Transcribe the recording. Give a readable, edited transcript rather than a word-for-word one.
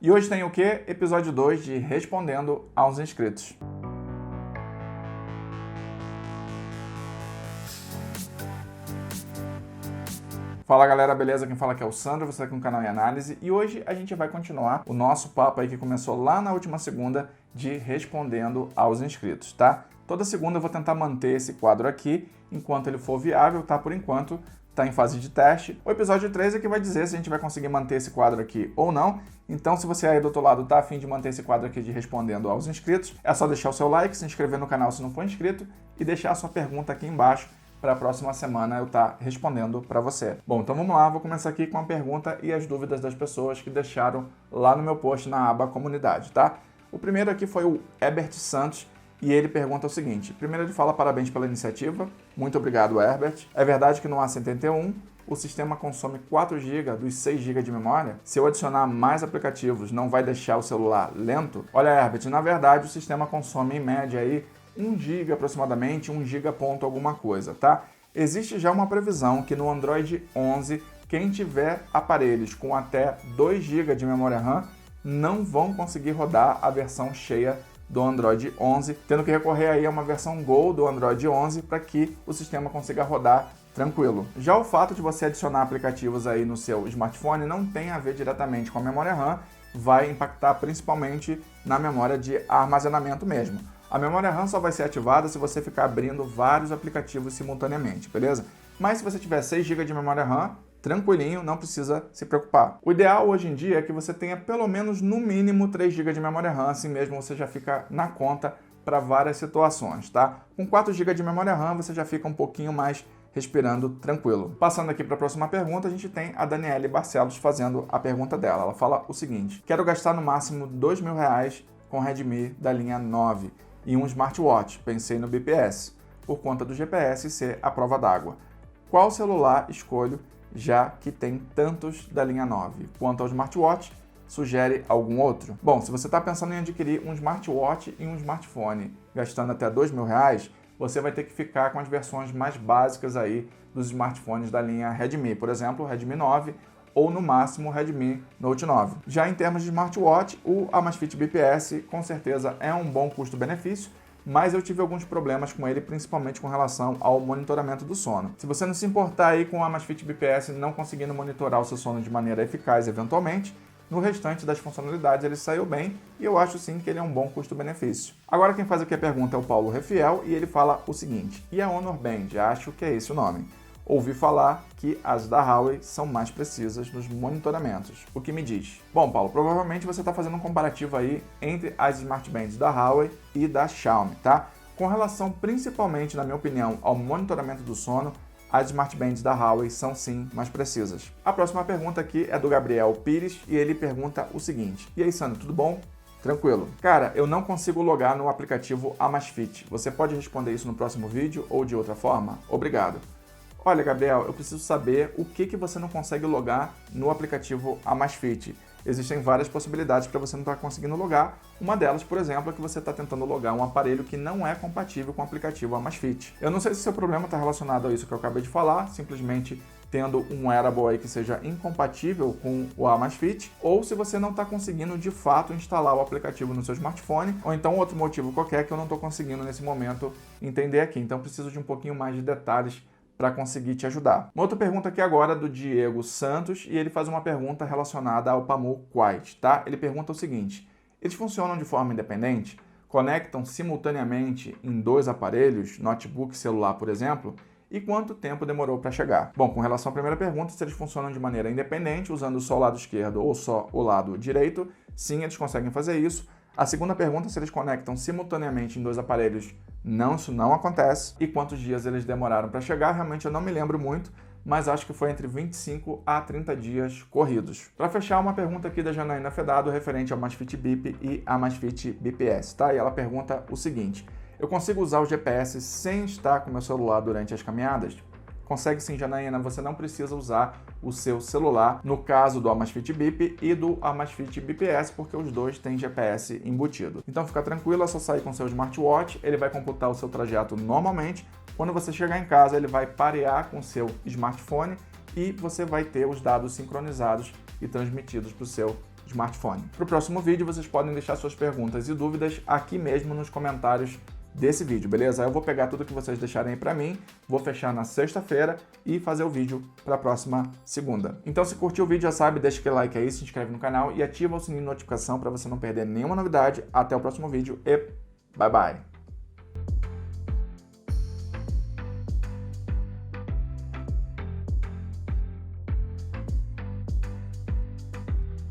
E hoje tem o quê? Episódio 2 de Respondendo aos Inscritos. Fala galera, beleza? Quem fala aqui é o Sandro, você aqui no canal Em Análise, e hoje a gente vai continuar o nosso papo aí que começou lá na última segunda de Respondendo aos Inscritos, tá? Toda segunda eu vou tentar manter esse quadro aqui enquanto ele for viável, tá? Por enquanto está em fase de teste. O episódio 3 é que vai dizer se a gente vai conseguir manter esse quadro aqui ou não. Então, se você aí do outro lado tá a fim de manter esse quadro aqui de Respondendo aos Inscritos, é só deixar o seu like, se inscrever no canal se não for inscrito e deixar a sua pergunta aqui embaixo para a próxima semana eu estar respondendo para você. Bom, então vamos lá, vou começar aqui com a pergunta e as dúvidas das pessoas que deixaram lá no meu post na aba Comunidade, tá? O primeiro aqui foi o Herbert Santos, e ele pergunta o seguinte. Primeiro ele fala parabéns pela iniciativa. Muito obrigado, Herbert. É verdade que no A71 o sistema consome 4 GB dos 6 GB de memória? Se eu adicionar mais aplicativos, não vai deixar o celular lento? Olha, Herbert, na verdade o sistema consome em média aí 1 GB aproximadamente, 1 GB ponto alguma coisa, tá? Existe já uma previsão que no Android 11, quem tiver aparelhos com até 2 GB de memória RAM não vão conseguir rodar a versão cheia do Android 11, tendo que recorrer aí a uma versão Go do Android 11 para que o sistema consiga rodar tranquilo. Já o fato de você adicionar aplicativos aí no seu smartphone não tem a ver diretamente com a memória RAM, vai impactar principalmente na memória de armazenamento mesmo. A memória RAM só vai ser ativada se você ficar abrindo vários aplicativos simultaneamente, beleza? Mas se você tiver 6 GB de memória RAM, tranquilinho, não precisa se preocupar. O ideal hoje em dia é que você tenha pelo menos no mínimo 3 GB de memória RAM, assim mesmo você já fica na conta para várias situações, tá? Com 4 GB de memória RAM você já fica um pouquinho mais respirando tranquilo. Passando aqui para a próxima pergunta, a gente tem a Daniele Barcelos fazendo a pergunta dela. Ela fala o seguinte: quero gastar no máximo R$2.000 com Redmi da linha 9 e um smartwatch, pensei no BPS, por conta do GPS ser a prova d'água. Qual celular escolho, já que tem tantos da linha 9? Quanto ao smartwatch, sugere algum outro? Bom, se você está pensando em adquirir um smartwatch e um smartphone gastando até R$2.000, você vai ter que ficar com as versões mais básicas aí dos smartphones da linha Redmi, por exemplo, o Redmi 9 ou no máximo o Redmi Note 9. Já em termos de smartwatch, o Amazfit BPS com certeza é um bom custo-benefício, mas eu tive alguns problemas com ele, principalmente com relação ao monitoramento do sono. Se você não se importar aí com o Amazfit BPS não conseguindo monitorar o seu sono de maneira eficaz eventualmente, no restante das funcionalidades ele saiu bem e eu acho sim que ele é um bom custo-benefício. Agora quem faz aqui a pergunta é o Paulo Refiel e ele fala o seguinte: e a Honor Band? Acho que é esse o nome. Ouvi falar que as da Huawei são mais precisas nos monitoramentos. O que me diz? Bom, Paulo, provavelmente você está fazendo um comparativo aí entre as smartbands da Huawei e da Xiaomi, tá? Com relação principalmente, na minha opinião, ao monitoramento do sono, as smartbands da Huawei são sim mais precisas. A próxima pergunta aqui é do Gabriel Pires e ele pergunta o seguinte: e aí, Sandro, tudo bom? Tranquilo. Cara, eu não consigo logar no aplicativo Amazfit. Você pode responder isso no próximo vídeo ou de outra forma? Obrigado. Olha, Gabriel, eu preciso saber o que você não consegue logar no aplicativo Amazfit. Existem várias possibilidades para você não estar conseguindo logar. Uma delas, por exemplo, é que você está tentando logar um aparelho que não é compatível com o aplicativo Amazfit. Eu não sei se o seu problema está relacionado a isso que eu acabei de falar, simplesmente tendo um wearable aí que seja incompatível com o Amazfit, ou se você não está conseguindo de fato instalar o aplicativo no seu smartphone, ou então outro motivo qualquer que eu não estou conseguindo nesse momento entender aqui. Então preciso de um pouquinho mais de detalhes para conseguir te ajudar. Uma outra pergunta aqui agora do Diego Santos, e ele faz uma pergunta relacionada ao Pamu Quiet, tá? Ele pergunta o seguinte: eles funcionam de forma independente? Conectam simultaneamente em 2 aparelhos, notebook e celular, por exemplo? E quanto tempo demorou para chegar? Bom, com relação à primeira pergunta, se eles funcionam de maneira independente, usando só o lado esquerdo ou só o lado direito, sim, eles conseguem fazer isso. A segunda pergunta, se eles conectam simultaneamente em 2 aparelhos, não, isso não acontece. E quantos dias eles demoraram para chegar, realmente eu não me lembro muito, mas acho que foi entre 25 a 30 dias corridos. Para fechar, uma pergunta aqui da Janaína Fedado referente ao Amazfit Bip e Amazfit BPS, tá? E ela pergunta o seguinte: eu consigo usar o GPS sem estar com meu celular durante as caminhadas? Consegue sim, Janaína, você não precisa usar o seu celular no caso do Amazfit Bip e do Amazfit BPS, porque os dois têm GPS embutido. Então fica tranquilo, é só sair com seu smartwatch, ele vai computar o seu trajeto normalmente. Quando você chegar em casa, ele vai parear com o seu smartphone e você vai ter os dados sincronizados e transmitidos para o seu smartphone. Para o próximo vídeo, vocês podem deixar suas perguntas e dúvidas aqui mesmo nos comentários desse vídeo, beleza? Aí eu vou pegar tudo que vocês deixarem aí pra mim, vou fechar na sexta-feira e fazer o vídeo pra próxima segunda. Então, se curtiu o vídeo, já sabe, deixa aquele like aí, se inscreve no canal e ativa o sininho de notificação pra você não perder nenhuma novidade. Até o próximo vídeo e bye bye!